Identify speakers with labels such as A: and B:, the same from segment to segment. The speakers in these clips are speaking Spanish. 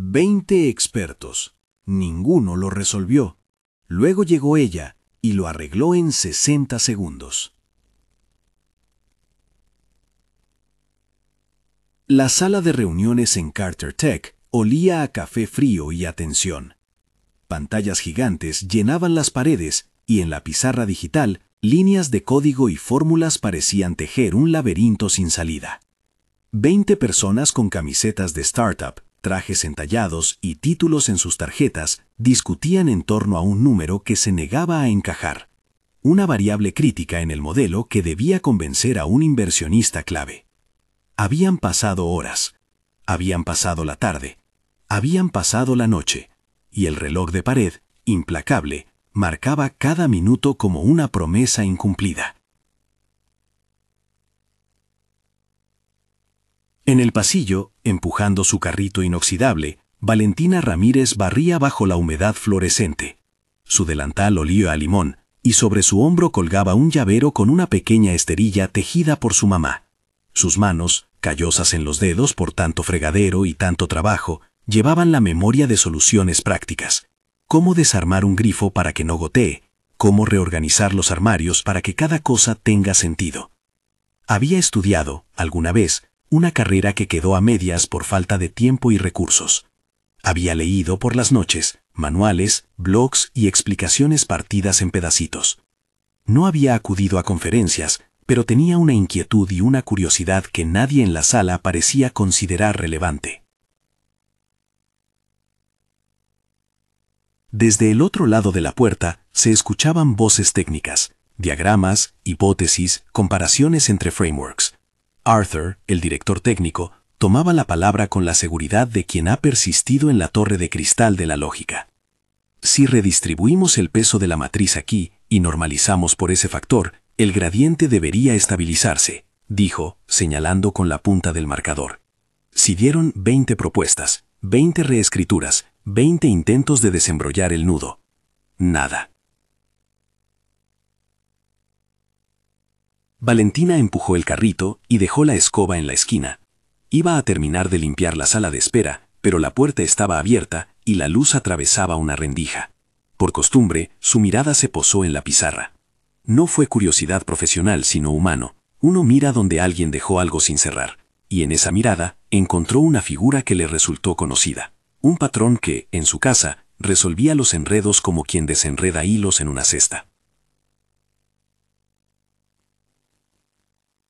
A: 20 expertos. Ninguno lo resolvió. Luego llegó ella y lo arregló en 60 segundos. La sala de reuniones en Carter Tech olía a café frío y a tensión. Pantallas gigantes llenaban las paredes y en la pizarra digital, líneas de código y fórmulas parecían tejer un laberinto sin salida. 20 personas con camisetas de startup, trajes entallados y títulos en sus tarjetas discutían en torno a un número que se negaba a encajar. Una variable crítica en el modelo que debía convencer a un inversionista clave. Habían pasado horas, habían pasado la tarde, habían pasado la noche, y el reloj de pared, implacable, marcaba cada minuto como una promesa incumplida. En el pasillo, empujando su carrito inoxidable, Valentina Ramírez barría bajo la humedad fluorescente. Su delantal olía a limón, y sobre su hombro colgaba un llavero con una pequeña esterilla tejida por su mamá. Sus manos, callosas en los dedos por tanto fregadero y tanto trabajo, llevaban la memoria de soluciones prácticas. Cómo desarmar un grifo para que no gotee, cómo reorganizar los armarios para que cada cosa tenga sentido. Había estudiado, alguna vez, una carrera que quedó a medias por falta de tiempo y recursos. Había leído por las noches manuales, blogs y explicaciones partidas en pedacitos. No había acudido a conferencias, pero tenía una inquietud y una curiosidad que nadie en la sala parecía considerar relevante. Desde el otro lado de la puerta se escuchaban voces técnicas, diagramas, hipótesis, comparaciones entre frameworks. Arthur, el director técnico, tomaba la palabra con la seguridad de quien ha persistido en la torre de cristal de la lógica. Si redistribuimos el peso de la matriz aquí y normalizamos por ese factor, el gradiente debería estabilizarse, dijo, señalando con la punta del marcador. Si dieron 20 propuestas, 20 reescrituras, 20 intentos de desembrollar el nudo. Nada. Valentina empujó el carrito y dejó la escoba en la esquina. Iba a terminar de limpiar la sala de espera, pero la puerta estaba abierta y la luz atravesaba una rendija. Por costumbre, su mirada se posó en la pizarra. No fue curiosidad profesional, sino humano. Uno mira donde alguien dejó algo sin cerrar, y en esa mirada encontró una figura que le resultó conocida. Un patrón que, en su casa, resolvía los enredos como quien desenreda hilos en una cesta.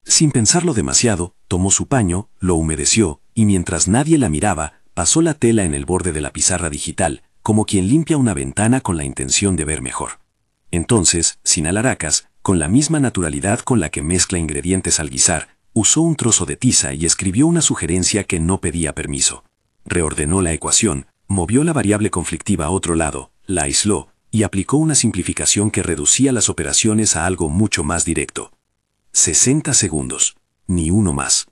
A: Sin pensarlo demasiado, tomó su paño, lo humedeció, y mientras nadie la miraba, pasó la tela en el borde de la pizarra digital, como quien limpia una ventana con la intención de ver mejor. Entonces, sin alaracas, con la misma naturalidad con la que mezcla ingredientes al guisar, usó un trozo de tiza y escribió una sugerencia que no pedía permiso. Reordenó la ecuación, movió la variable conflictiva a otro lado, la aisló, y aplicó una simplificación que reducía las operaciones a algo mucho más directo. 60 segundos, ni uno más.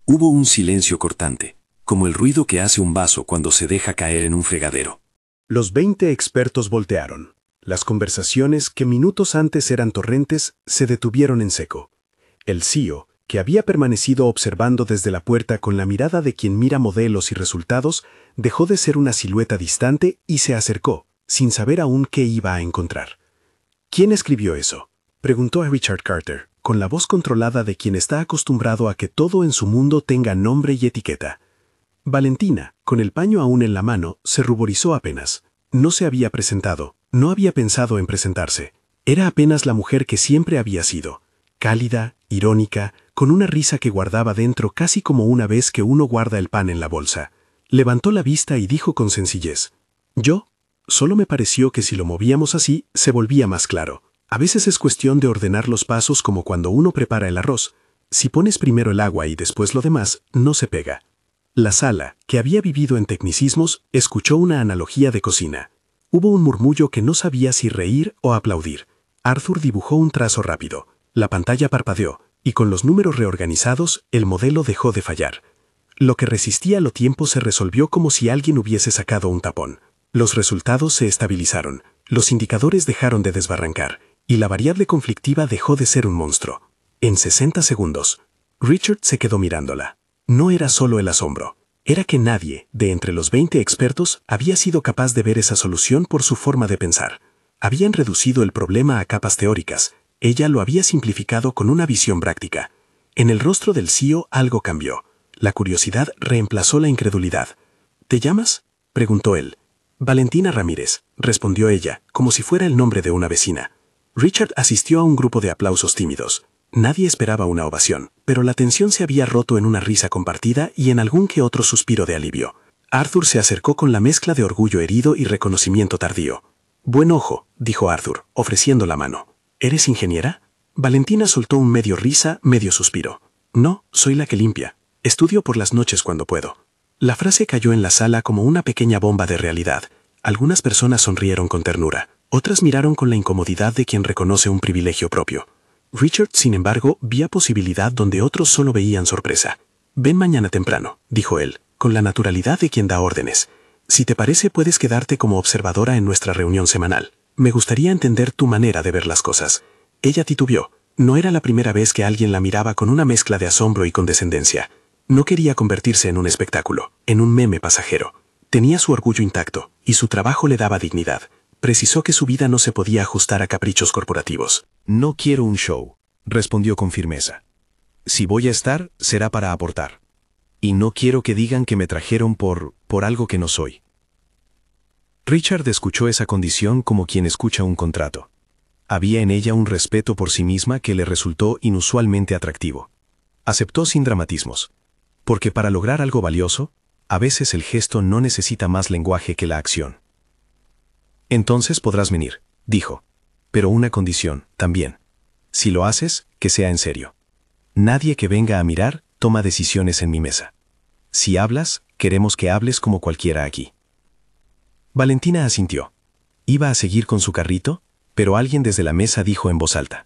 A: Hubo un silencio cortante, como el ruido que hace un vaso cuando se deja caer en un fregadero.
B: Los 20 expertos voltearon. Las conversaciones, que minutos antes eran torrentes, se detuvieron en seco. El CEO, que había permanecido observando desde la puerta con la mirada de quien mira modelos y resultados, dejó de ser una silueta distante y se acercó, sin saber aún qué iba a encontrar. ¿Quién escribió eso?, preguntó a Richard Carter, con la voz controlada de quien está acostumbrado a que todo en su mundo tenga nombre y etiqueta. Valentina, con el paño aún en la mano, se ruborizó apenas. No se había presentado, no había pensado en presentarse. Era apenas la mujer que siempre había sido, cálida, irónica, con una risa que guardaba dentro casi como una vez que uno guarda el pan en la bolsa. Levantó la vista y dijo con sencillez: «Yo, solo me pareció que si lo movíamos así, se volvía más claro. A veces es cuestión de ordenar los pasos como cuando uno prepara el arroz. Si pones primero el agua y después lo demás, no se pega». La sala, que había vivido en tecnicismos, escuchó una analogía de cocina. Hubo un murmullo que no sabía si reír o aplaudir. Arthur dibujó un trazo rápido. La pantalla parpadeó, y con los números reorganizados, el modelo dejó de fallar. Lo que resistía lo tiempo se resolvió como si alguien hubiese sacado un tapón. Los resultados se estabilizaron, los indicadores dejaron de desbarrancar, y la variable conflictiva dejó de ser un monstruo. En 60 segundos, Richard se quedó mirándola. No era solo el asombro. Era que nadie, de entre los 20 expertos, había sido capaz de ver esa solución por su forma de pensar. Habían reducido el problema a capas teóricas. Ella lo había simplificado con una visión práctica. En el rostro del CEO algo cambió. La curiosidad reemplazó la incredulidad. ¿Te llamas?, preguntó él. Valentina Ramírez, respondió ella, como si fuera el nombre de una vecina. Richard asistió a un grupo de aplausos tímidos. Nadie esperaba una ovación, pero la tensión se había roto en una risa compartida y en algún que otro suspiro de alivio. Arthur se acercó con la mezcla de orgullo herido y reconocimiento tardío. Buen ojo, dijo Arthur, ofreciendo la mano. ¿Eres ingeniera? Valentina soltó un medio risa, medio suspiro. No, soy la que limpia. Estudio por las noches cuando puedo. La frase cayó en la sala como una pequeña bomba de realidad. Algunas personas sonrieron con ternura, otras miraron con la incomodidad de quien reconoce un privilegio propio. Richard, sin embargo, vía posibilidad donde otros solo veían sorpresa. Ven mañana temprano, dijo él, con la naturalidad de quien da órdenes. Si te parece, puedes quedarte como observadora en nuestra reunión semanal. Me gustaría entender tu manera de ver las cosas. Ella titubeó. No era la primera vez que alguien la miraba con una mezcla de asombro y condescendencia. No quería convertirse en un espectáculo, en un meme pasajero. Tenía su orgullo intacto, y su trabajo le daba dignidad. Precisó que su vida no se podía ajustar a caprichos corporativos.
A: No quiero un show, respondió con firmeza. Si voy a estar, será para aportar. Y no quiero que digan que me trajeron por algo que no soy. Richard escuchó esa condición como quien escucha un contrato. Había en ella un respeto por sí misma que le resultó inusualmente atractivo. Aceptó sin dramatismos. Porque para lograr algo valioso, a veces el gesto no necesita más lenguaje que la acción. Entonces podrás venir, dijo. Pero una condición, también. Si lo haces, que sea en serio. Nadie que venga a mirar toma decisiones en mi mesa. Si hablas, queremos que hables como cualquiera aquí. Valentina asintió. Iba a seguir con su carrito, pero alguien desde la mesa dijo en voz alta.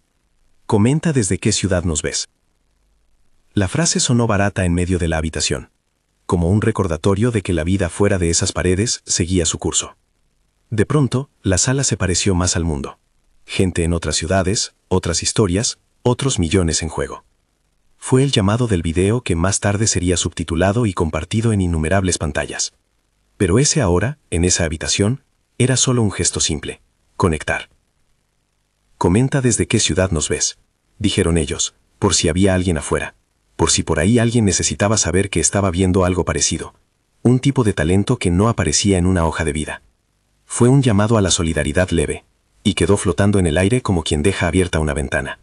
A: Comenta desde qué ciudad nos ves. La frase sonó barata en medio de la habitación, como un recordatorio de que la vida fuera de esas paredes seguía su curso. De pronto, la sala se pareció más al mundo. Gente en otras ciudades, otras historias, otros millones en juego. Fue el llamado del video que más tarde sería subtitulado y compartido en innumerables pantallas. Pero ese ahora, en esa habitación, era solo un gesto simple: conectar. Comenta desde qué ciudad nos ves, dijeron ellos, por si había alguien afuera, por si por ahí alguien necesitaba saber que estaba viendo algo parecido, un tipo de talento que no aparecía en una hoja de vida. Fue un llamado a la solidaridad leve, y quedó flotando en el aire como quien deja abierta una ventana.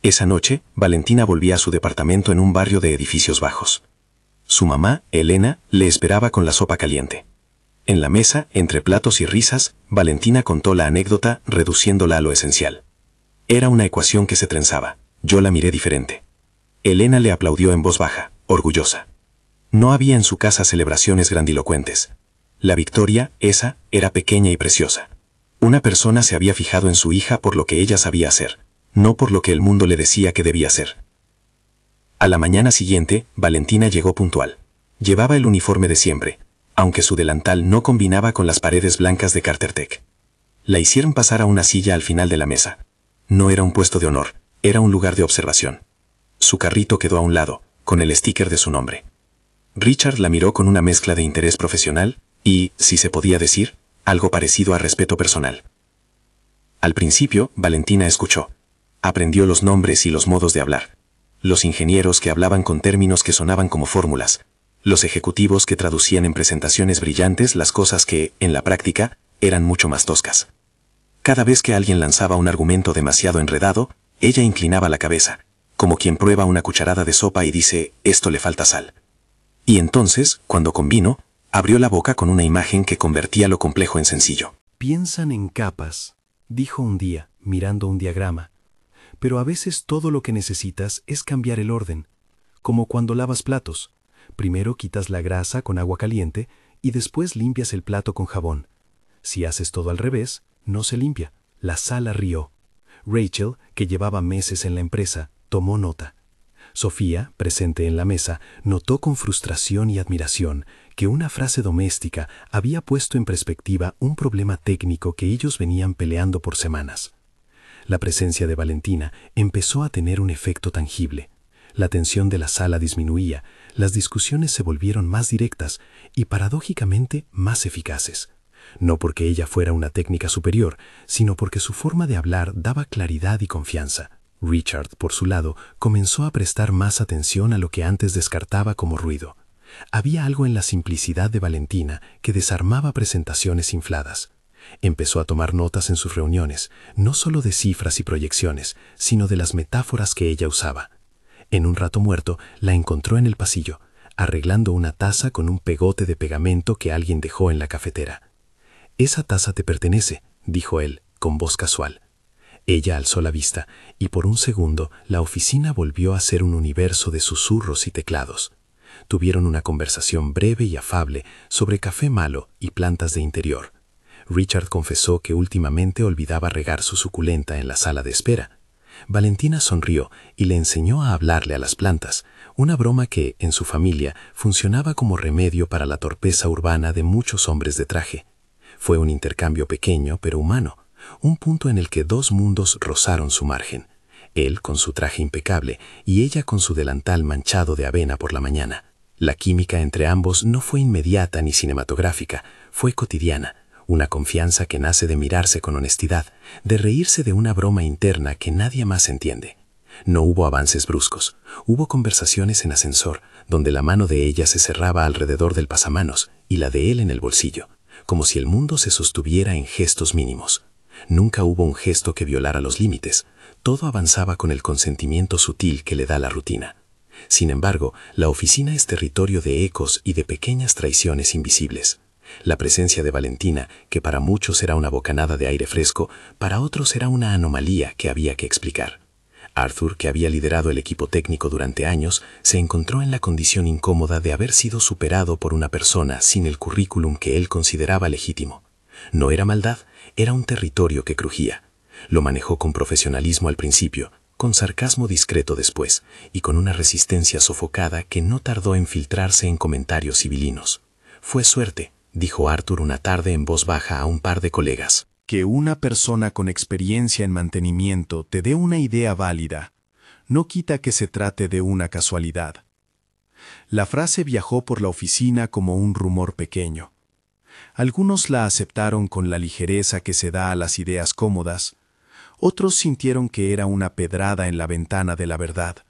A: Esa noche, Valentina volvía a su departamento en un barrio de edificios bajos. Su mamá, Elena, le esperaba con la sopa caliente. En la mesa, entre platos y risas, Valentina contó la anécdota, reduciéndola a lo esencial. Era una ecuación que se trenzaba. Yo la miré diferente. Elena le aplaudió en voz baja, orgullosa. No había en su casa celebraciones grandilocuentes. La victoria, esa, era pequeña y preciosa. Una persona se había fijado en su hija por lo que ella sabía hacer, no por lo que el mundo le decía que debía hacer. A la mañana siguiente, Valentina llegó puntual. Llevaba el uniforme de siempre, aunque su delantal no combinaba con las paredes blancas de Cartertech. La hicieron pasar a una silla al final de la mesa. No era un puesto de honor, era un lugar de observación. Su carrito quedó a un lado, con el sticker de su nombre. Richard la miró con una mezcla de interés profesional y, si se podía decir, algo parecido a respeto personal. Al principio, Valentina escuchó. Aprendió los nombres y los modos de hablar. Los ingenieros que hablaban con términos que sonaban como fórmulas. Los ejecutivos que traducían en presentaciones brillantes las cosas que, en la práctica, eran mucho más toscas. Cada vez que alguien lanzaba un argumento demasiado enredado, ella inclinaba la cabeza, como quien prueba una cucharada de sopa y dice, esto le falta sal. Y entonces, cuando convino, abrió la boca con una imagen que convertía lo complejo en sencillo.
B: Piensan en capas, dijo un día, mirando un diagrama. Pero a veces todo lo que necesitas es cambiar el orden, como cuando lavas platos. Primero quitas la grasa con agua caliente y después limpias el plato con jabón. Si haces todo al revés, no se limpia. La sala rió. Rachel, que llevaba meses en la empresa, tomó nota. Sofía, presente en la mesa, notó con frustración y admiración que una frase doméstica había puesto en perspectiva un problema técnico que ellos venían peleando por semanas. La presencia de Valentina empezó a tener un efecto tangible. La tensión de la sala disminuía, las discusiones se volvieron más directas y paradójicamente más eficaces. No porque ella fuera una técnica superior, sino porque su forma de hablar daba claridad y confianza. Richard, por su lado, comenzó a prestar más atención a lo que antes descartaba como ruido. Había algo en la simplicidad de Valentina que desarmaba presentaciones infladas. Empezó a tomar notas en sus reuniones, no solo de cifras y proyecciones, sino de las metáforas que ella usaba. En un rato muerto, la encontró en el pasillo, arreglando una taza con un pegote de pegamento que alguien dejó en la cafetera. «Esa taza te pertenece», dijo él, con voz casual. Ella alzó la vista, y por un segundo la oficina volvió a ser un universo de susurros y teclados. Tuvieron una conversación breve y afable sobre café malo y plantas de interior. Richard confesó que últimamente olvidaba regar su suculenta en la sala de espera. Valentina sonrió y le enseñó a hablarle a las plantas, una broma que, en su familia, funcionaba como remedio para la torpeza urbana de muchos hombres de traje. Fue un intercambio pequeño pero humano, un punto en el que dos mundos rozaron su margen. Él con su traje impecable y ella con su delantal manchado de avena por la mañana. La química entre ambos no fue inmediata ni cinematográfica, fue cotidiana, una confianza que nace de mirarse con honestidad, de reírse de una broma interna que nadie más entiende. No hubo avances bruscos, hubo conversaciones en ascensor, donde la mano de ella se cerraba alrededor del pasamanos y la de él en el bolsillo, como si el mundo se sostuviera en gestos mínimos. Nunca hubo un gesto que violara los límites, todo avanzaba con el consentimiento sutil que le da la rutina. Sin embargo, la oficina es territorio de ecos y de pequeñas traiciones invisibles. La presencia de Valentina, que para muchos era una bocanada de aire fresco, para otros era una anomalía que había que explicar. Arthur, que había liderado el equipo técnico durante años, se encontró en la condición incómoda de haber sido superado por una persona sin el currículum que él consideraba legítimo. No era maldad, era un territorio que crujía. Lo manejó con profesionalismo al principio, con sarcasmo discreto después, y con una resistencia sofocada que no tardó en filtrarse en comentarios civilinos. «Fue suerte», dijo Arthur una tarde en voz baja a un par de colegas.
C: «Que una persona con experiencia en mantenimiento te dé una idea válida no quita que se trate de una casualidad». La frase viajó por la oficina como un rumor pequeño. Algunos la aceptaron con la ligereza que se da a las ideas cómodas, otros sintieron que era una pedrada en la ventana de la verdad.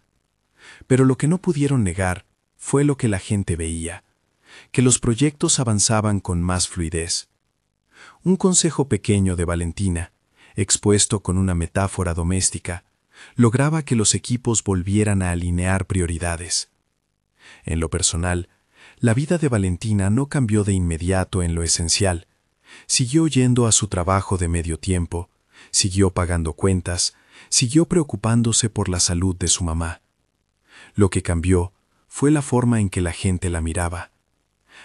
C: Pero lo que no pudieron negar fue lo que la gente veía, que los proyectos avanzaban con más fluidez. Un consejo pequeño de Valentina, expuesto con una metáfora doméstica, lograba que los equipos volvieran a alinear prioridades. En lo personal, la vida de Valentina no cambió de inmediato en lo esencial. Siguió yendo a su trabajo de medio tiempo, siguió pagando cuentas, siguió preocupándose por la salud de su mamá. Lo que cambió fue la forma en que la gente la miraba.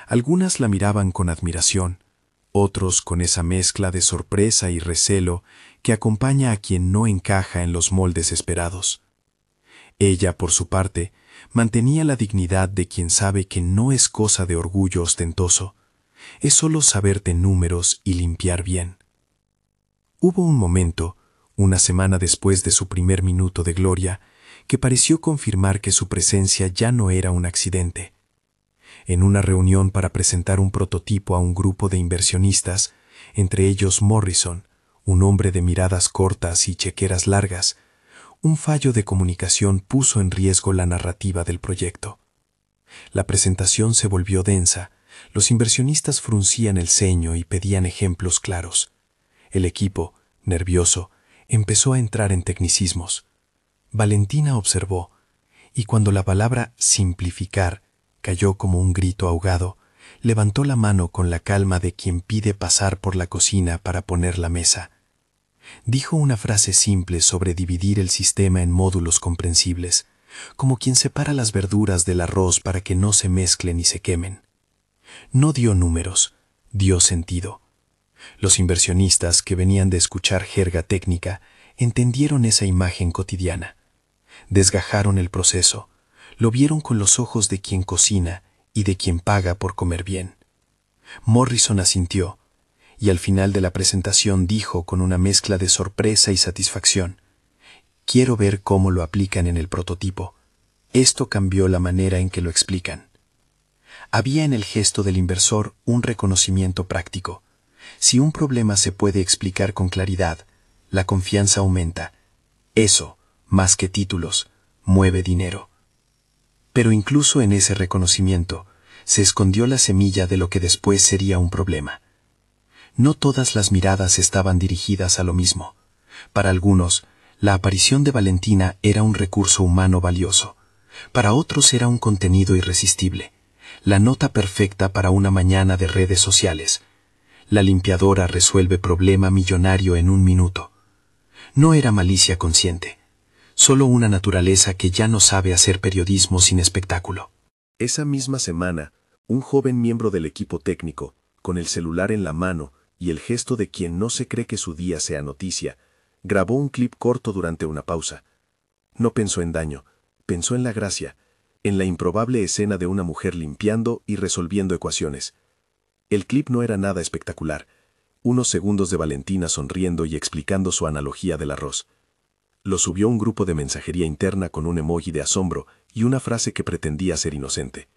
C: Algunas la miraban con admiración, otros con esa mezcla de sorpresa y recelo que acompaña a quien no encaja en los moldes esperados. Ella, por su parte, mantenía la dignidad de quien sabe que no es cosa de orgullo ostentoso, es solo saberte números y limpiar bien. Hubo un momento, una semana después de su primer minuto de gloria, que pareció confirmar que su presencia ya no era un accidente. En una reunión para presentar un prototipo a un grupo de inversionistas, entre ellos Morrison, un hombre de miradas cortas y chequeras largas, un fallo de comunicación puso en riesgo la narrativa del proyecto. La presentación se volvió densa, los inversionistas fruncían el ceño y pedían ejemplos claros. El equipo, nervioso, empezó a entrar en tecnicismos. Valentina observó, y cuando la palabra simplificar cayó como un grito ahogado, levantó la mano con la calma de quien pide pasar por la cocina para poner la mesa. Dijo una frase simple sobre dividir el sistema en módulos comprensibles, como quien separa las verduras del arroz para que no se mezclen y se quemen. No dio números, dio sentido. Los inversionistas que venían de escuchar jerga técnica entendieron esa imagen cotidiana. Desgajaron el proceso, lo vieron con los ojos de quien cocina y de quien paga por comer bien. Morrison asintió, y al final de la presentación dijo con una mezcla de sorpresa y satisfacción: «Quiero ver cómo lo aplican en el prototipo». Esto cambió la manera en que lo explican. Había en el gesto del inversor un reconocimiento práctico. Si un problema se puede explicar con claridad, la confianza aumenta. Eso, más que títulos, mueve dinero. Pero incluso en ese reconocimiento, se escondió la semilla de lo que después sería un problema. No todas las miradas estaban dirigidas a lo mismo. Para algunos, la aparición de Valentina era un recurso humano valioso. Para otros era un contenido irresistible. La nota perfecta para una mañana de redes sociales. La limpiadora resuelve problema millonario en un minuto. No era malicia consciente, solo una naturaleza que ya no sabe hacer periodismo sin espectáculo.
B: Esa misma semana, un joven miembro del equipo técnico, con el celular en la mano y el gesto de quien no se cree que su día sea noticia, grabó un clip corto durante una pausa. No pensó en daño, pensó en la gracia, en la improbable escena de una mujer limpiando y resolviendo ecuaciones. El clip no era nada espectacular. Unos segundos de Valentina sonriendo y explicando su analogía del arroz. Lo subió un grupo de mensajería interna con un emoji de asombro y una frase que pretendía ser inocente.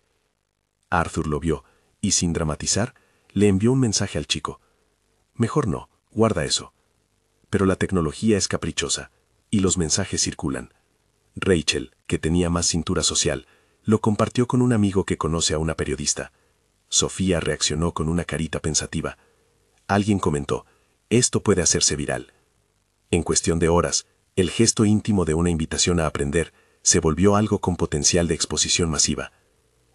B: Arthur lo vio, y sin dramatizar, le envió un mensaje al chico. Mejor no, guarda eso. Pero la tecnología es caprichosa, y los mensajes circulan. Rachel, que tenía más cintura social, lo compartió con un amigo que conoce a una periodista. Sofía reaccionó con una carita pensativa. Alguien comentó, esto puede hacerse viral. En cuestión de horas, el gesto íntimo de una invitación a aprender se volvió algo con potencial de exposición masiva.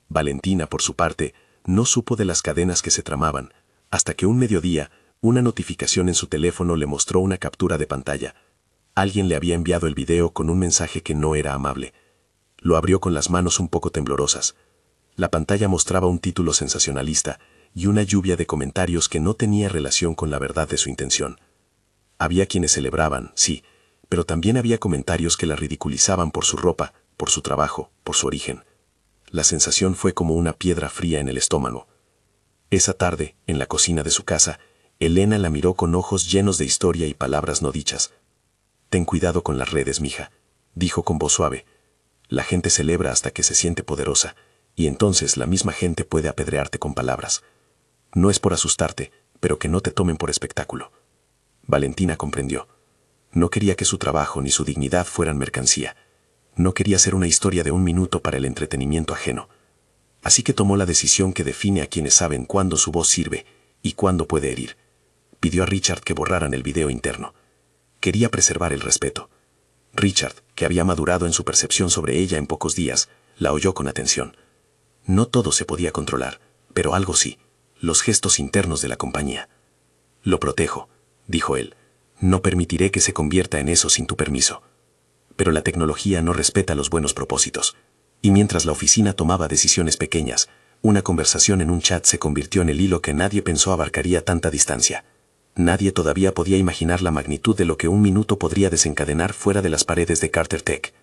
B: Valentina, por su parte, no supo de las cadenas que se tramaban, hasta que un mediodía, una notificación en su teléfono le mostró una captura de pantalla. Alguien le había enviado el video con un mensaje que no era amable. Lo abrió con las manos un poco temblorosas. La pantalla mostraba un título sensacionalista y una lluvia de comentarios que no tenía relación con la verdad de su intención. Había quienes celebraban, sí, pero también había comentarios que la ridiculizaban por su ropa, por su trabajo, por su origen. La sensación fue como una piedra fría en el estómago. Esa tarde, en la cocina de su casa, Elena la miró con ojos llenos de historia y palabras no dichas. «Ten cuidado con las redes, mija», dijo con voz suave. «La gente celebra hasta que se siente poderosa, y entonces la misma gente puede apedrearte con palabras. No es por asustarte, pero que no te tomen por espectáculo». Valentina comprendió. No quería que su trabajo ni su dignidad fueran mercancía. No quería ser una historia de un minuto para el entretenimiento ajeno. Así que tomó la decisión que define a quienes saben cuándo su voz sirve y cuándo puede herir. Pidió a Richard que borraran el video interno. Quería preservar el respeto. Richard, que había madurado en su percepción sobre ella en pocos días, la oyó con atención. No todo se podía controlar, pero algo sí, los gestos internos de la compañía. «Lo protejo», dijo él. «No permitiré que se convierta en eso sin tu permiso». Pero la tecnología no respeta los buenos propósitos. Y mientras la oficina tomaba decisiones pequeñas, una conversación en un chat se convirtió en el hilo que nadie pensó abarcaría tanta distancia. Nadie todavía podía imaginar la magnitud de lo que un minuto podría desencadenar fuera de las paredes de Carter Tech.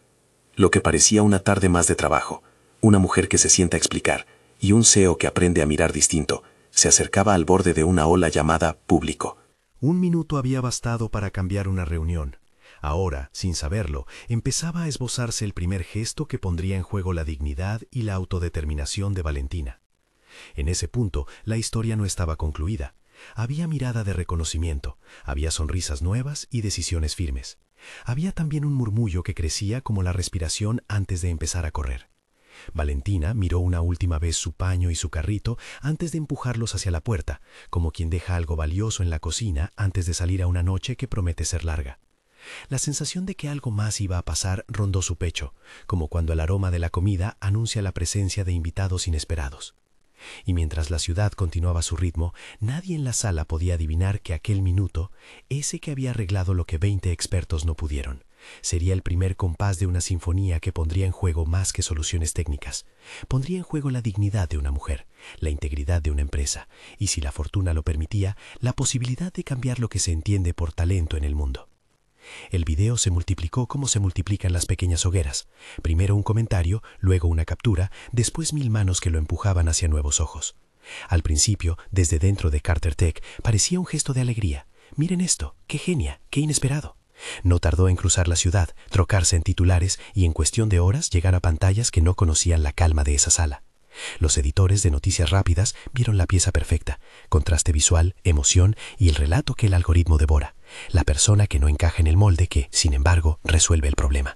B: Lo que parecía una tarde más de trabajo, una mujer que se sienta a explicar, y un CEO que aprende a mirar distinto, se acercaba al borde de una ola llamada público.
A: Un minuto había bastado para cambiar una reunión. Ahora, sin saberlo, empezaba a esbozarse el primer gesto que pondría en juego la dignidad y la autodeterminación de Valentina. En ese punto, la historia no estaba concluida. Había mirada de reconocimiento, había sonrisas nuevas y decisiones firmes. Había también un murmullo que crecía como la respiración antes de empezar a correr. Valentina miró una última vez su paño y su carrito antes de empujarlos hacia la puerta, como quien deja algo valioso en la cocina antes de salir a una noche que promete ser larga. La sensación de que algo más iba a pasar rondó su pecho, como cuando el aroma de la comida anuncia la presencia de invitados inesperados. Y mientras la ciudad continuaba su ritmo, nadie en la sala podía adivinar que aquel minuto, ese que había arreglado lo que 20 expertos no pudieron, sería el primer compás de una sinfonía que pondría en juego más que soluciones técnicas. Pondría en juego la dignidad de una mujer, la integridad de una empresa, y si la fortuna lo permitía, la posibilidad de cambiar lo que se entiende por talento en el mundo. El video se multiplicó como se multiplican las pequeñas hogueras. Primero un comentario, luego una captura, después 1000 manos que lo empujaban hacia nuevos ojos. Al principio, desde dentro de Carter Tech, parecía un gesto de alegría. «Miren esto, qué genia, qué inesperado».
D: No tardó en cruzar la ciudad, trocarse en titulares y en cuestión de horas llegar a pantallas que no conocían la calma de esa sala. Los editores de Noticias Rápidas vieron la pieza perfecta, contraste visual, emoción y el relato que el algoritmo devora, la persona que no encaja en el molde que, sin embargo, resuelve el problema.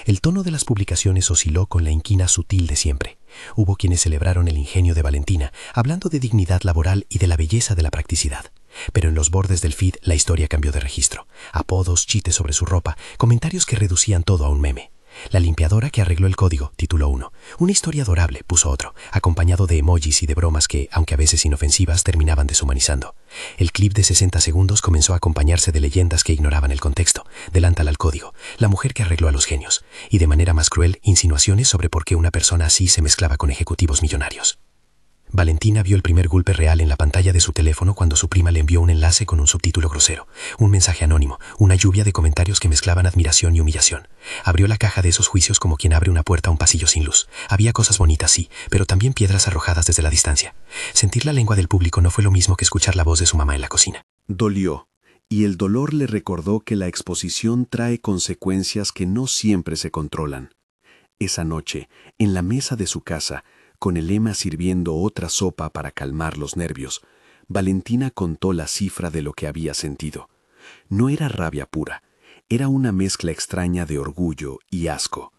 D: El tono de las publicaciones osciló con la inquina sutil de siempre. Hubo quienes celebraron el ingenio de Valentina, hablando de dignidad laboral y de la belleza de la practicidad. Pero en los bordes del feed la historia cambió de registro. Apodos, chistes sobre su ropa, comentarios que reducían todo a un meme. La limpiadora que arregló el código, tituló uno. Una historia adorable, puso otro, acompañado de emojis y de bromas que, aunque a veces inofensivas, terminaban deshumanizando. El clip de 60 segundos comenzó a acompañarse de leyendas que ignoraban el contexto. Delántala al código, la mujer que arregló a los genios. Y de manera más cruel, insinuaciones sobre por qué una persona así se mezclaba con ejecutivos millonarios. Valentina vio el primer golpe real en la pantalla de su teléfono cuando su prima le envió un enlace con un subtítulo grosero, un mensaje anónimo, una lluvia de comentarios que mezclaban admiración y humillación. Abrió la caja de esos juicios como quien abre una puerta a un pasillo sin luz. Había cosas bonitas, sí, pero también piedras arrojadas desde la distancia. Sentir la lengua del público no fue lo mismo que escuchar la voz de su mamá en la cocina.
A: Dolió, y el dolor le recordó que la exposición trae consecuencias que no siempre se controlan. Esa noche, en la mesa de su casa, con el Emma sirviendo otra sopa para calmar los nervios, Valentina contó la cifra de lo que había sentido. No era rabia pura, era una mezcla extraña de orgullo y asco.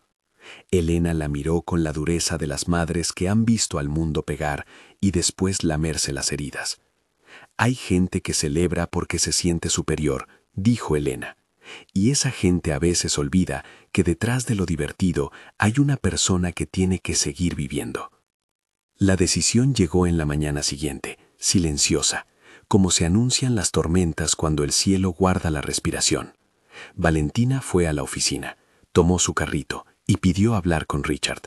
A: Elena la miró con la dureza de las madres que han visto al mundo pegar y después lamerse las heridas. Hay gente que celebra porque se siente superior, dijo Elena. Y esa gente a veces olvida que detrás de lo divertido hay una persona que tiene que seguir viviendo. La decisión llegó en la mañana siguiente, silenciosa, como se anuncian las tormentas cuando el cielo guarda la respiración. Valentina fue a la oficina, tomó su carrito y pidió hablar con Richard.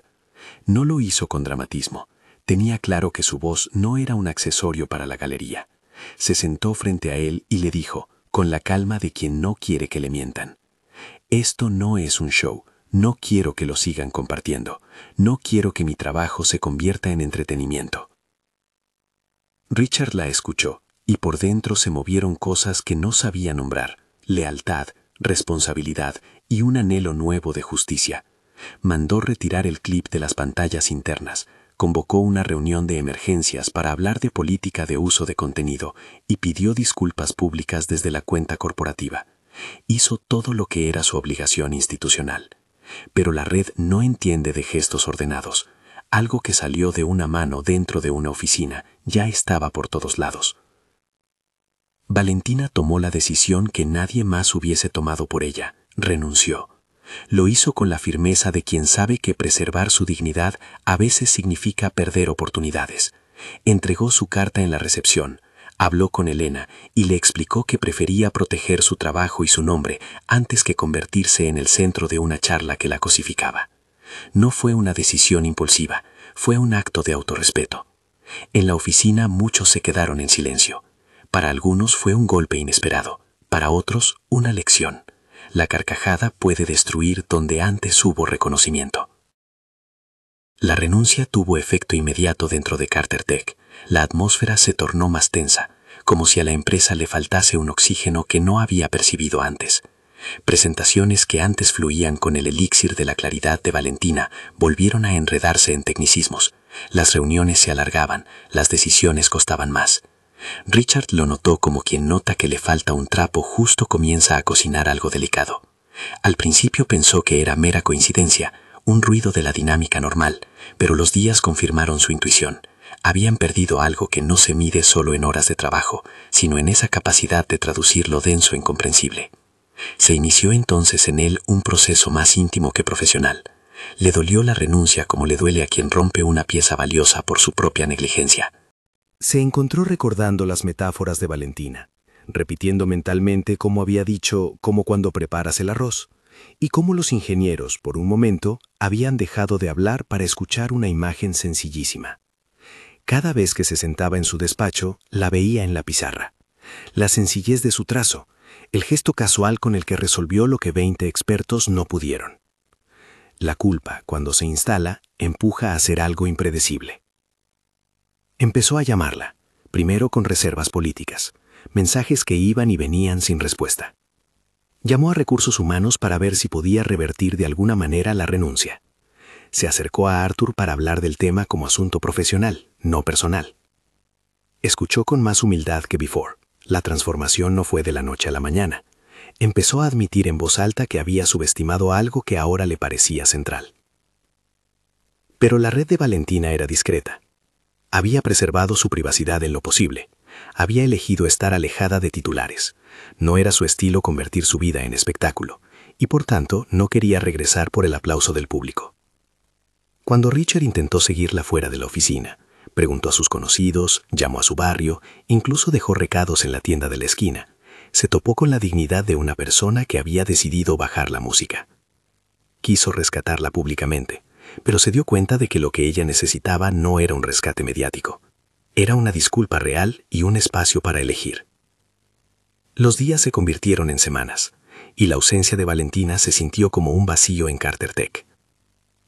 A: No lo hizo con dramatismo. Tenía claro que su voz no era un accesorio para la galería. Se sentó frente a él y le dijo, con la calma de quien no quiere que le mientan: «Esto no es un show. No quiero que lo sigan compartiendo. No quiero que mi trabajo se convierta en entretenimiento». Richard la escuchó, y por dentro se movieron cosas que no sabía nombrar: lealtad, responsabilidad y un anhelo nuevo de justicia. Mandó retirar el clip de las pantallas internas, convocó una reunión de emergencias para hablar de política de uso de contenido y pidió disculpas públicas desde la cuenta corporativa. Hizo todo lo que era su obligación institucional. Pero la red no entiende de gestos ordenados. Algo que salió de una mano dentro de una oficina ya estaba por todos lados. Valentina tomó la decisión que nadie más hubiese tomado por ella. Renunció. Lo hizo con la firmeza de quien sabe que preservar su dignidad a veces significa perder oportunidades. Entregó su carta en la recepción. Habló con Elena y le explicó que prefería proteger su trabajo y su nombre antes que convertirse en el centro de una charla que la cosificaba. No fue una decisión impulsiva, fue un acto de autorrespeto. En la oficina muchos se quedaron en silencio. Para algunos fue un golpe inesperado, para otros una lección. La carcajada puede destruir donde antes hubo reconocimiento. La renuncia tuvo efecto inmediato dentro de Carter Tech. La atmósfera se tornó más tensa, como si a la empresa le faltase un oxígeno que no había percibido antes. Presentaciones que antes fluían con el elixir de la claridad de Valentina volvieron a enredarse en tecnicismos. Las reuniones se alargaban, las decisiones costaban más. Richard lo notó como quien nota que le falta un trapo justo comienza a cocinar algo delicado. Al principio pensó que era mera coincidencia, un ruido de la dinámica normal, pero los días confirmaron su intuición. Habían perdido algo que no se mide solo en horas de trabajo, sino en esa capacidad de traducir lo denso en comprensible. Se inició entonces en él un proceso más íntimo que profesional. Le dolió la renuncia como le duele a quien rompe una pieza valiosa por su propia negligencia.
D: Se encontró recordando las metáforas de Valentina, repitiendo mentalmente cómo había dicho, como cuando preparas el arroz, y cómo los ingenieros, por un momento, habían dejado de hablar para escuchar una imagen sencillísima. Cada vez que se sentaba en su despacho, la veía en la pizarra. La sencillez de su trazo, el gesto casual con el que resolvió lo que 20 expertos no pudieron. La culpa, cuando se instala, empuja a hacer algo impredecible. Empezó a llamarla, primero con reservas políticas, mensajes que iban y venían sin respuesta.
E: Llamó a Recursos Humanos para ver si podía revertir de alguna manera la renuncia. Se acercó a Arthur para hablar del tema como asunto profesional, no personal. Escuchó con más humildad que Before. La transformación no fue de la noche a la mañana. Empezó a admitir en voz alta que había subestimado algo que ahora le parecía central. Pero la red de Valentina era discreta. Había preservado su privacidad en lo posible. Había elegido estar alejada de titulares. No era su estilo convertir su vida en espectáculo, y por tanto no quería regresar por el aplauso del público. Cuando Richard intentó seguirla fuera de la oficina, preguntó a sus conocidos, llamó a su barrio, incluso dejó recados en la tienda de la esquina, se topó con la dignidad de una persona que había decidido bajar la música. Quiso rescatarla públicamente, pero se dio cuenta de que lo que ella necesitaba no era un rescate mediático. Era una disculpa real y un espacio para elegir. Los días se convirtieron en semanas, y la ausencia de Valentina se sintió como un vacío en Carter Tech.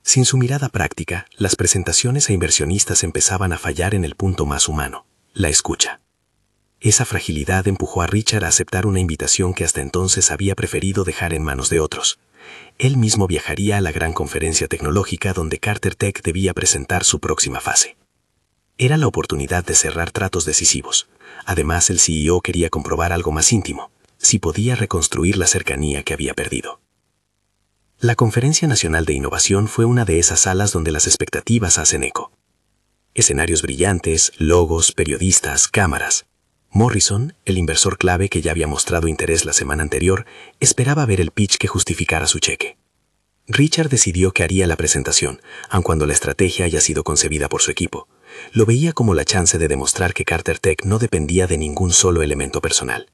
E: Sin su mirada práctica, las presentaciones a inversionistas empezaban a fallar en el punto más humano, la escucha. Esa fragilidad empujó a Richard a aceptar una invitación que hasta entonces había preferido dejar en manos de otros. Él mismo viajaría a la gran conferencia tecnológica donde Carter Tech debía presentar su próxima fase. Era la oportunidad de cerrar tratos decisivos. Además, el CEO quería comprobar algo más íntimo, si podía reconstruir la cercanía que había perdido. La Conferencia Nacional de Innovación fue una de esas salas donde las expectativas hacen eco. Escenarios brillantes, logos, periodistas, cámaras. Morrison, el inversor clave que ya había mostrado interés la semana anterior, esperaba ver el pitch que justificara su cheque. Richard decidió que haría la presentación, aun cuando la estrategia haya sido concebida por su equipo. Lo veía como la chance de demostrar que Carter Tech no dependía de ningún solo elemento personal.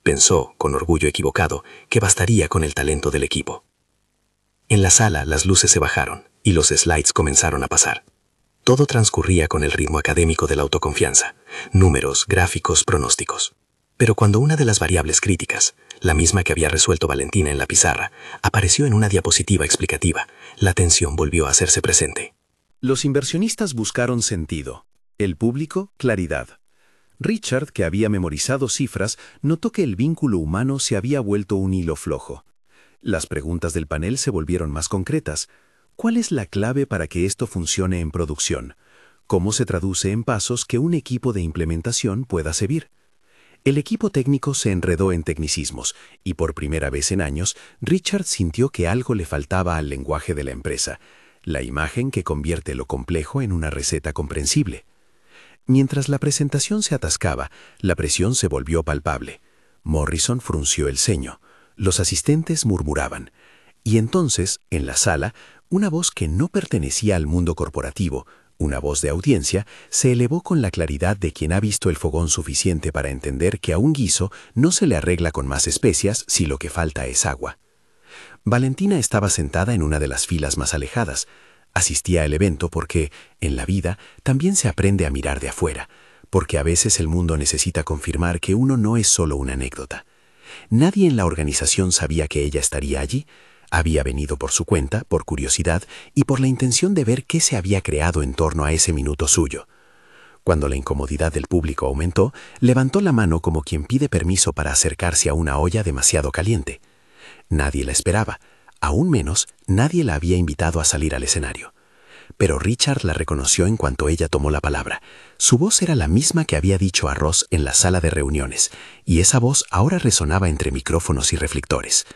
E: Pensó, con orgullo equivocado, que bastaría con el talento del equipo. En la sala las luces se bajaron y los slides comenzaron a pasar. Todo transcurría con el ritmo académico de la autoconfianza, números, gráficos, pronósticos. Pero cuando una de las variables críticas, la misma que había resuelto Valentina en la pizarra, apareció en una diapositiva explicativa, la tensión volvió a hacerse presente.
B: Los inversionistas buscaron sentido, el público claridad. Richard, que había memorizado cifras, notó que el vínculo humano se había vuelto un hilo flojo. Las preguntas del panel se volvieron más concretas. ¿Cuál es la clave para que esto funcione en producción? ¿Cómo se traduce en pasos que un equipo de implementación pueda seguir? El equipo técnico se enredó en tecnicismos, y por primera vez en años, Richard sintió que algo le faltaba al lenguaje de la empresa, la imagen que convierte lo complejo en una receta comprensible. Mientras la presentación se atascaba, la presión se volvió palpable. Morrison frunció el ceño. Los asistentes murmuraban. Y entonces, en la sala, una voz que no pertenecía al mundo corporativo, una voz de audiencia, se elevó con la claridad de quien ha visto el fogón suficiente para entender que a un guiso no se le arregla con más especias si lo que falta es agua. Valentina estaba sentada en una de las filas más alejadas. Asistía al evento porque, en la vida, también se aprende a mirar de afuera, porque a veces el mundo necesita confirmar que uno no es solo una anécdota. Nadie en la organización sabía que ella estaría allí. Había venido por su cuenta, por curiosidad y por la intención de ver qué se había creado en torno a ese minuto suyo. Cuando la incomodidad del público aumentó, levantó la mano como quien pide permiso para acercarse a una olla demasiado caliente. Nadie la esperaba, aún menos nadie la había invitado a salir al escenario. Pero Richard la reconoció en cuanto ella tomó la palabra. Su voz era la misma que había dicho a Ross en la sala de reuniones, y esa voz ahora resonaba entre micrófonos y reflectores.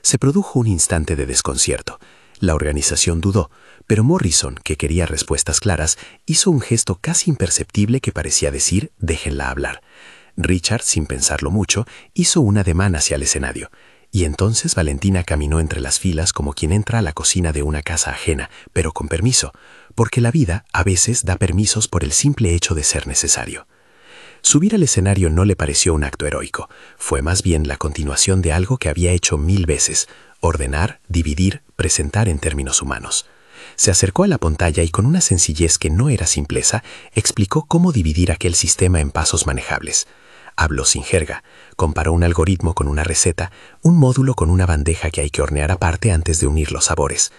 B: Se produjo un instante de desconcierto. La organización dudó, pero Morrison, que quería respuestas claras, hizo un gesto casi imperceptible que parecía decir, déjenla hablar. Richard, sin pensarlo mucho, hizo un ademán hacia el escenario. Y entonces Valentina caminó entre las filas como quien entra a la cocina de una casa ajena, pero con permiso, porque la vida a veces da permisos por el simple hecho de ser necesario. Subir al escenario no le pareció un acto heroico, fue más bien la continuación de algo que había hecho 1000 veces, ordenar, dividir, presentar en términos humanos. Se acercó a la pantalla y con una sencillez que no era simpleza, explicó cómo dividir aquel sistema en pasos manejables. Habló sin jerga, comparó un algoritmo con una receta, un módulo con una bandeja que hay que hornear aparte antes de unir los sabores.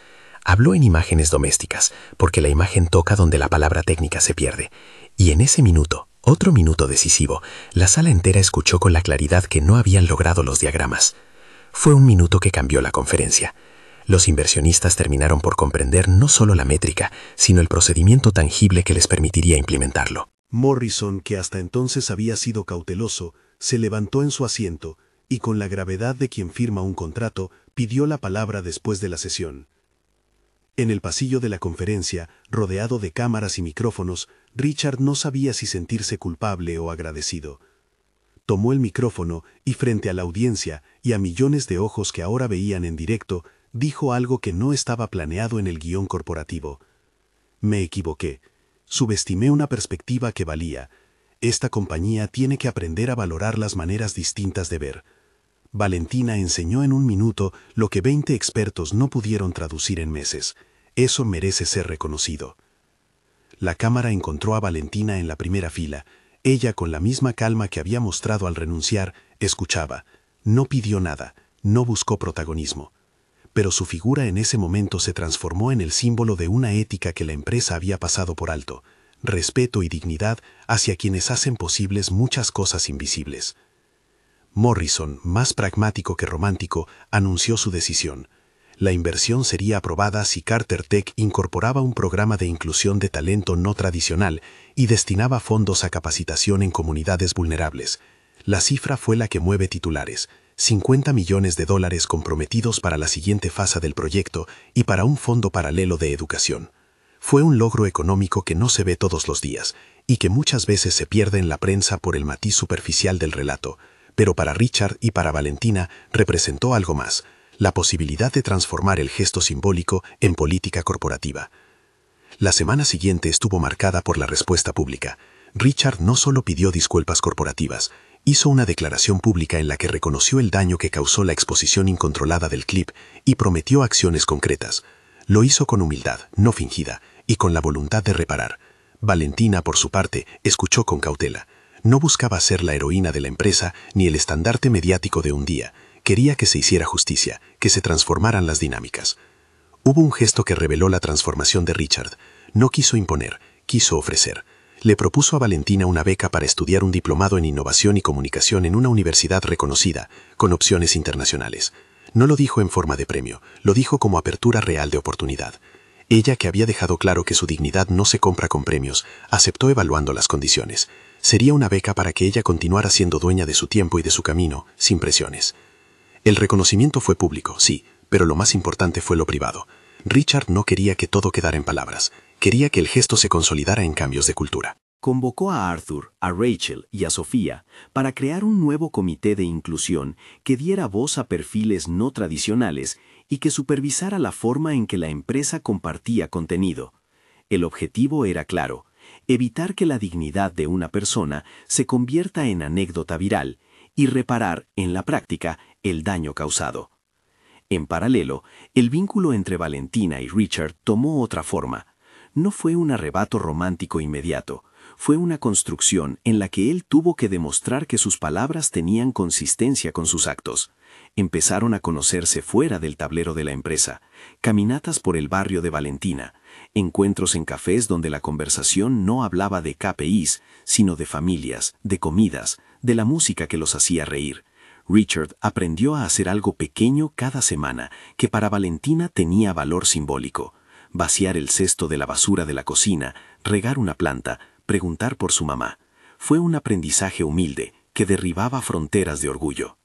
B: Habló en imágenes domésticas, porque la imagen toca donde la palabra técnica se pierde. Y en ese minuto, otro minuto decisivo, la sala entera escuchó con la claridad que no habían logrado los diagramas.
D: Fue un minuto que cambió la conferencia. Los inversionistas terminaron por comprender no solo la métrica, sino el procedimiento tangible que les permitiría implementarlo.
B: Morrison, que hasta entonces había sido cauteloso, se levantó en su asiento y con la gravedad de quien firma un contrato, pidió la palabra después de la sesión. En el pasillo de la conferencia, rodeado de cámaras y micrófonos, Richard no sabía si sentirse culpable o agradecido. Tomó el micrófono y frente a la audiencia y a millones de ojos que ahora veían en directo, dijo algo que no estaba planeado en el guión corporativo. Me equivoqué. Subestimé una perspectiva que valía. Esta compañía tiene que aprender a valorar las maneras distintas de ver. Valentina enseñó en un minuto lo que 20 expertos no pudieron traducir en meses. Eso merece ser reconocido. La cámara encontró a Valentina en la primera fila. Ella, con la misma calma que había mostrado al renunciar, escuchaba. No pidió nada, no buscó protagonismo. Pero su figura en ese momento se transformó en el símbolo de una ética que la empresa había pasado por alto, respeto y dignidad hacia quienes hacen posibles muchas cosas invisibles. Morrison, más pragmático que romántico, anunció su decisión. La inversión sería aprobada si Carter Tech incorporaba un programa de inclusión de talento no tradicional y destinaba fondos a capacitación en comunidades vulnerables. La cifra fue la que mueve titulares: $50 millones comprometidos para la siguiente fase del proyecto y para un fondo paralelo de educación. Fue un logro económico que no se ve todos los días y que muchas veces se pierde en la prensa por el matiz superficial del relato, pero para Richard y para Valentina representó algo más: la posibilidad de transformar el gesto simbólico en política corporativa. La semana siguiente estuvo marcada por la respuesta pública. Richard no solo pidió disculpas corporativas, hizo una declaración pública en la que reconoció el daño que causó la exposición incontrolada del clip y prometió acciones concretas. Lo hizo con humildad, no fingida, y con la voluntad de reparar. Valentina, por su parte, escuchó con cautela. No buscaba ser la heroína de la empresa ni el estandarte mediático de un día. Quería que se hiciera justicia, que se transformaran las dinámicas. Hubo un gesto que reveló la transformación de Richard. No quiso imponer, quiso ofrecer. Le propuso a Valentina una beca para estudiar un diplomado en innovación y comunicación en una universidad reconocida, con opciones internacionales. No lo dijo en forma de premio, lo dijo como apertura real de oportunidad. Ella, que había dejado claro que su dignidad no se compra con premios, aceptó evaluando las condiciones. Sería una beca para que ella continuara siendo dueña de su tiempo y de su camino, sin presiones. El reconocimiento fue público, sí, pero lo más importante fue lo privado. Richard no quería que todo quedara en palabras. Quería que el gesto se consolidara en cambios de cultura.
F: Convocó a Arthur, a Rachel y a Sofía para crear un nuevo comité de inclusión que diera voz a perfiles no tradicionales y que supervisara la forma en que la empresa compartía contenido. El objetivo era claro: evitar que la dignidad de una persona se convierta en anécdota viral y reparar, en la práctica, el daño causado. En paralelo, el vínculo entre Valentina y Richard tomó otra forma. No fue un arrebato romántico inmediato, fue una construcción en la que él tuvo que demostrar que sus palabras tenían consistencia con sus actos. Empezaron a conocerse fuera del tablero de la empresa, caminatas por el barrio de Valentina, encuentros en cafés donde la conversación no hablaba de KPIs, sino de familias, de comidas, de la música que los hacía reír. Richard aprendió a hacer algo pequeño cada semana que para Valentina tenía valor simbólico: vaciar el cesto de la basura de la cocina, regar una planta, preguntar por su mamá. Fue un aprendizaje humilde que derribaba fronteras de orgullo.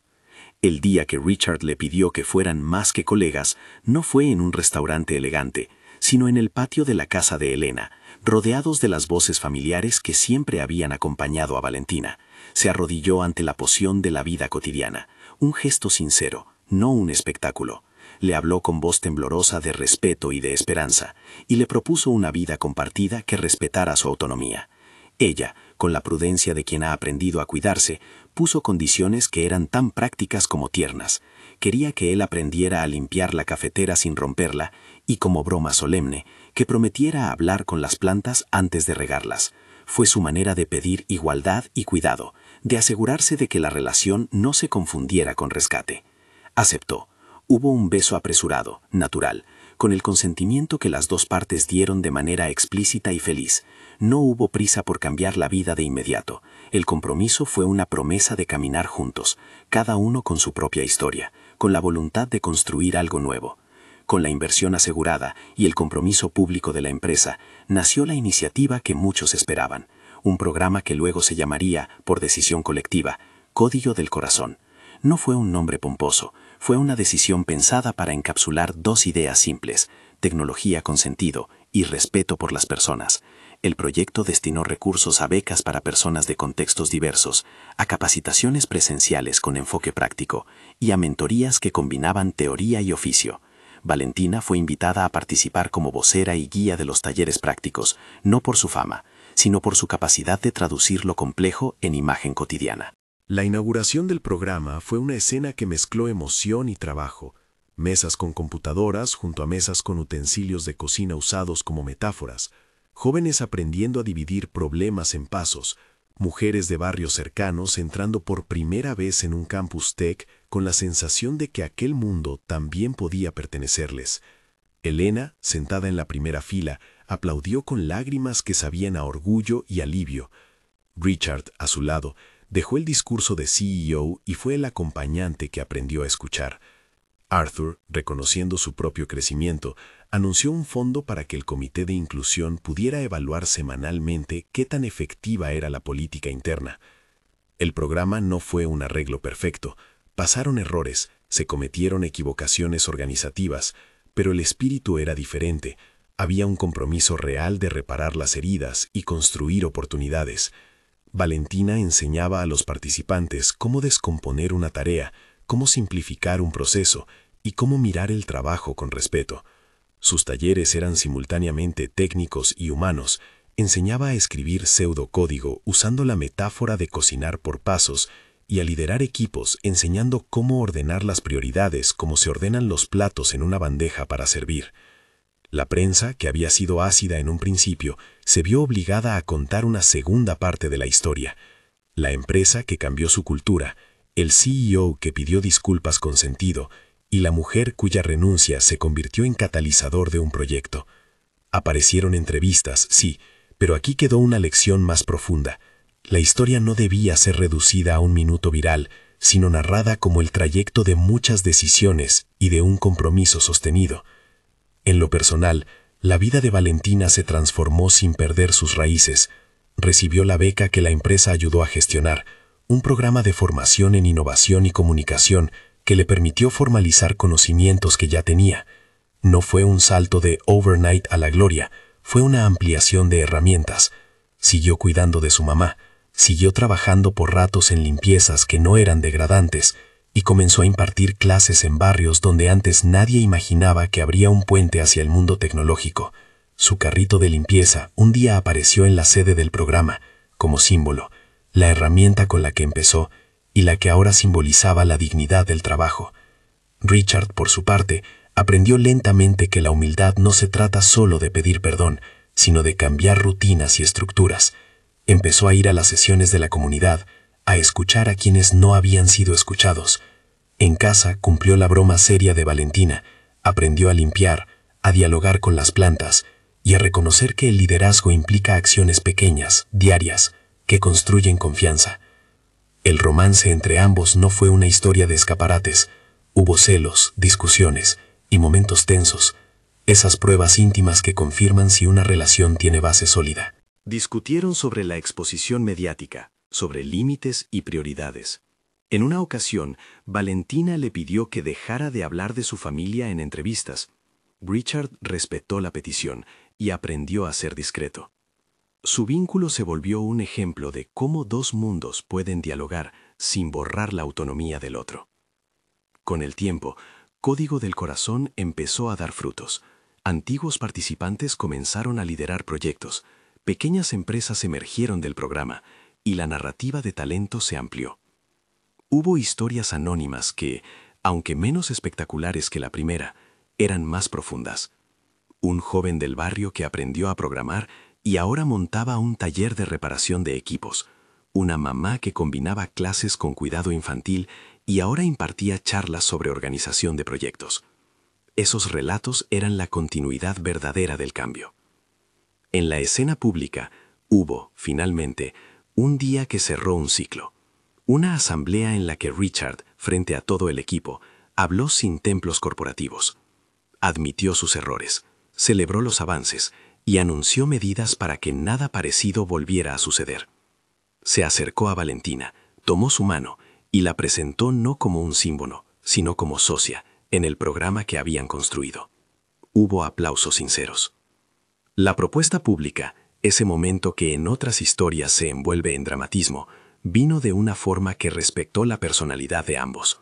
F: El día que Richard le pidió que fueran más que colegas, no fue en un restaurante elegante, sino en el patio de la casa de Elena, rodeados de las voces familiares que siempre habían acompañado a Valentina. Se arrodilló ante la poción de la vida cotidiana, un gesto sincero, no un espectáculo. Le habló con voz temblorosa de respeto y de esperanza, y le propuso una vida compartida que respetara su autonomía. Ella, con la prudencia de quien ha aprendido a cuidarse, puso condiciones que eran tan prácticas como tiernas. Quería que él aprendiera a limpiar la cafetera sin romperla y, como broma solemne, que prometiera hablar con las plantas antes de regarlas. Fue su manera de pedir igualdad y cuidado, de asegurarse de que la relación no se confundiera con rescate. Aceptó. Hubo un beso apresurado, natural, con el consentimiento que las dos partes dieron de manera explícita y feliz. No hubo prisa por cambiar la vida de inmediato. El compromiso fue una promesa de caminar juntos, cada uno con su propia historia, con la voluntad de construir algo nuevo. Con la inversión asegurada y el compromiso público de la empresa, nació la iniciativa que muchos esperaban, un programa que luego se llamaría, por decisión colectiva, Código del Corazón. No fue un nombre pomposo, fue una decisión pensada para encapsular dos ideas simples: tecnología con sentido y respeto por las personas. El proyecto destinó recursos a becas para personas de contextos diversos, a capacitaciones presenciales con enfoque práctico y a mentorías que combinaban teoría y oficio. Valentina fue invitada a participar como vocera y guía de los talleres prácticos, no por su fama, sino por su capacidad de traducir lo complejo en imagen cotidiana.
C: La inauguración del programa fue una escena que mezcló emoción y trabajo. Mesas con computadoras junto a mesas con utensilios de cocina usados como metáforas, jóvenes aprendiendo a dividir problemas en pasos, mujeres de barrios cercanos entrando por primera vez en un campus tech con la sensación de que aquel mundo también podía pertenecerles. Elena, sentada en la primera fila, aplaudió con lágrimas que sabían a orgullo y alivio. Richard, a su lado, dejó el discurso de CEO y fue el acompañante que aprendió a escuchar. Arthur, reconociendo su propio crecimiento, anunció un fondo para que el Comité de Inclusión pudiera evaluar semanalmente qué tan efectiva era la política interna. El programa no fue un arreglo perfecto. Pasaron errores, se cometieron equivocaciones organizativas, pero el espíritu era diferente. Había un compromiso real de reparar las heridas y construir oportunidades. Valentina enseñaba a los participantes cómo descomponer una tarea, cómo simplificar un proceso y cómo mirar el trabajo con respeto. Sus talleres eran simultáneamente técnicos y humanos. Enseñaba a escribir pseudocódigo usando la metáfora de cocinar por pasos y a liderar equipos enseñando cómo ordenar las prioridades como se ordenan los platos en una bandeja para servir. La prensa, que había sido ácida en un principio, se vio obligada a contar una segunda parte de la historia. La empresa que cambió su cultura, el CEO que pidió disculpas con sentido y la mujer cuya renuncia se convirtió en catalizador de un proyecto. Aparecieron entrevistas, sí, pero aquí quedó una lección más profunda. La historia no debía ser reducida a un minuto viral, sino narrada como el trayecto de muchas decisiones y de un compromiso sostenido. En lo personal, la vida de Valentina se transformó sin perder sus raíces. Recibió la beca que la empresa ayudó a gestionar, un programa de formación en innovación y comunicación que le permitió formalizar conocimientos que ya tenía. No fue un salto de overnight a la gloria, fue una ampliación de herramientas. Siguió cuidando de su mamá, siguió trabajando por ratos en limpiezas que no eran degradantes, y comenzó a impartir clases en barrios donde antes nadie imaginaba que habría un puente hacia el mundo tecnológico. Su carrito de limpieza un día apareció en la sede del programa, como símbolo, la herramienta con la que empezó y la que ahora simbolizaba la dignidad del trabajo. Richard, por su parte, aprendió lentamente que la humildad no se trata solo de pedir perdón, sino de cambiar rutinas y estructuras. Empezó a ir a las sesiones de la comunidad, a escuchar a quienes no habían sido escuchados. En casa cumplió la broma seria de Valentina, aprendió a limpiar, a dialogar con las plantas y a reconocer que el liderazgo implica acciones pequeñas, diarias, que construyen confianza. El romance entre ambos no fue una historia de escaparates. Hubo celos, discusiones y momentos tensos, esas pruebas íntimas que confirman si una relación tiene base sólida. Discutieron sobre la exposición mediática, sobre límites y prioridades. En una ocasión, Valentina le pidió que dejara de hablar de su familia en entrevistas. Richard respetó la petición y aprendió a ser discreto. Su vínculo se volvió un ejemplo de cómo dos mundos pueden dialogar sin borrar la autonomía del otro. Con el tiempo, Código del Corazón empezó a dar frutos. Antiguos participantes comenzaron a liderar proyectos, pequeñas empresas emergieron del programa y la narrativa de talento se amplió. Hubo historias anónimas que, aunque menos espectaculares que la primera, eran más profundas. Un joven del barrio que aprendió a programar y ahora montaba un taller de reparación de equipos. Una mamá que combinaba clases con cuidado infantil y ahora impartía charlas sobre organización de proyectos. Esos relatos eran la continuidad verdadera del cambio. En la escena pública hubo, finalmente, un día que cerró un ciclo. Una asamblea en la que Richard, frente a todo el equipo,
E: Habló sin templos corporativos. Admitió sus errores, celebró los avances y anunció medidas para que nada parecido volviera a suceder. Se acercó a Valentina, tomó su mano y la presentó no como un símbolo, sino como socia en el programa que habían construido. Hubo aplausos sinceros. La propuesta pública, ese momento que en otras historias se envuelve en dramatismo, vino de una forma que respetó la personalidad de ambos.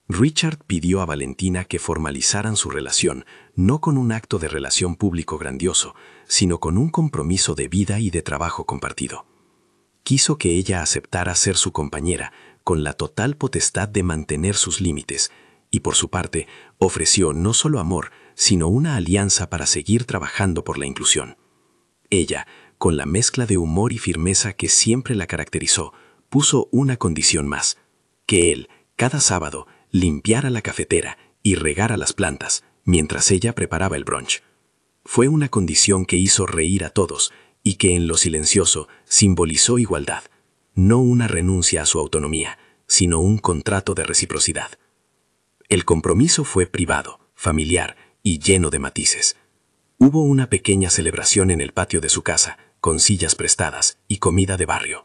E: Richard pidió a Valentina que formalizaran su relación, no con un acto de relación público grandioso, sino con un compromiso de vida y de trabajo compartido. Quiso que ella aceptara ser su compañera, con la total potestad de mantener sus límites, y por su parte ofreció no solo amor, sino una alianza para seguir trabajando por la inclusión. Ella, con la mezcla de humor y firmeza que siempre la caracterizó, puso una condición más: que él, cada sábado, limpiara la cafetera y regara las plantas, mientras ella preparaba el brunch. Fue una condición que hizo reír a todos y que en lo silencioso simbolizó igualdad, no una renuncia a su autonomía, sino un contrato de reciprocidad. El compromiso fue privado, familiar y lleno de matices. Hubo una pequeña celebración en el patio de su casa, con sillas prestadas y comida de barrio.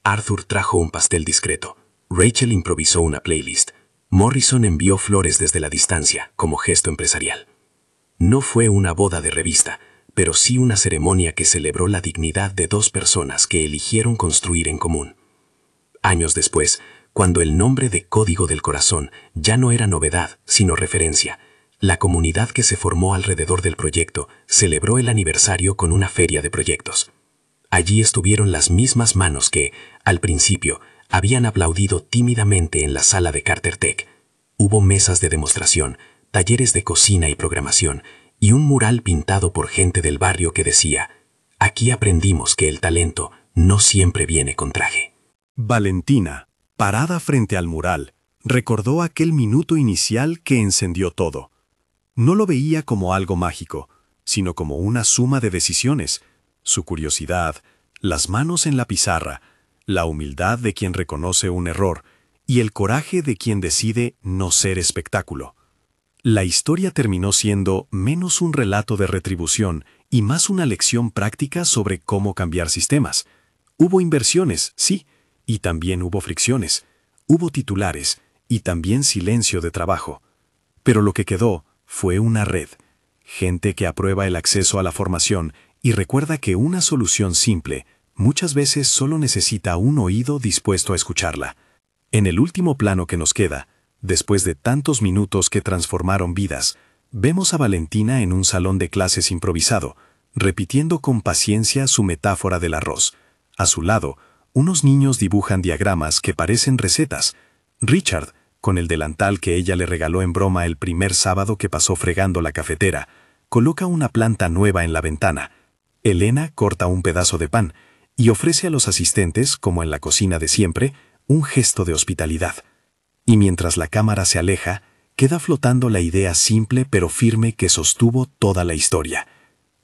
E: Arthur trajo un pastel discreto, Rachel improvisó una playlist, Morrison envió flores desde la distancia como gesto empresarial. No fue una boda de revista, pero sí una ceremonia que celebró la dignidad de dos personas que eligieron construir en común. Años después, cuando el nombre de Código del Corazón ya no era novedad, sino referencia, la comunidad que se formó alrededor del proyecto celebró el aniversario con una feria de proyectos. Allí estuvieron las mismas manos que, al principio, habían aplaudido tímidamente en la sala de Carter Tech. Hubo mesas de demostración, talleres de cocina y programación, y un mural pintado por gente del barrio que decía: «Aquí aprendimos que el talento no siempre viene con traje».
B: Valentina, parada frente al mural, recordó aquel minuto inicial que encendió todo. No lo veía como algo mágico, sino como una suma de decisiones: su curiosidad, las manos en la pizarra, la humildad de quien reconoce un error y el coraje de quien decide no ser espectáculo. La historia terminó siendo menos un relato de retribución y más una lección práctica sobre cómo cambiar sistemas. Hubo inversiones, sí, y también hubo fricciones. Hubo titulares y también silencio de trabajo. Pero lo que quedó fue una red. Gente que aprueba el acceso a la formación y recuerda que una solución simple muchas veces solo necesita un oído dispuesto a escucharla. En el último plano que nos queda, después de tantos minutos que transformaron vidas, vemos a Valentina en un salón de clases improvisado, repitiendo con paciencia su metáfora del arroz. A su lado, unos niños dibujan diagramas que parecen recetas. Richard, con el delantal que ella le regaló en broma el primer sábado que pasó fregando la cafetera, coloca una planta nueva en la ventana. Elena corta un pedazo de pan y ofrece a los asistentes, como en la cocina de siempre, un gesto de hospitalidad. Y mientras la cámara se aleja, queda flotando la idea simple pero firme que sostuvo toda la historia.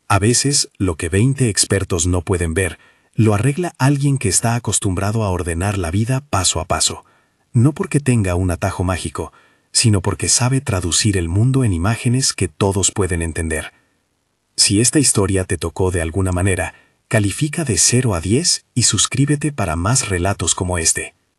B: A veces, lo que 20 expertos no pueden ver, lo arregla alguien que está acostumbrado a ordenar la vida paso a paso. No porque tenga un atajo mágico, sino porque sabe traducir el mundo en imágenes que todos pueden entender. Si esta historia te tocó de alguna manera, califica de 0 a 10 y suscríbete para más relatos como este.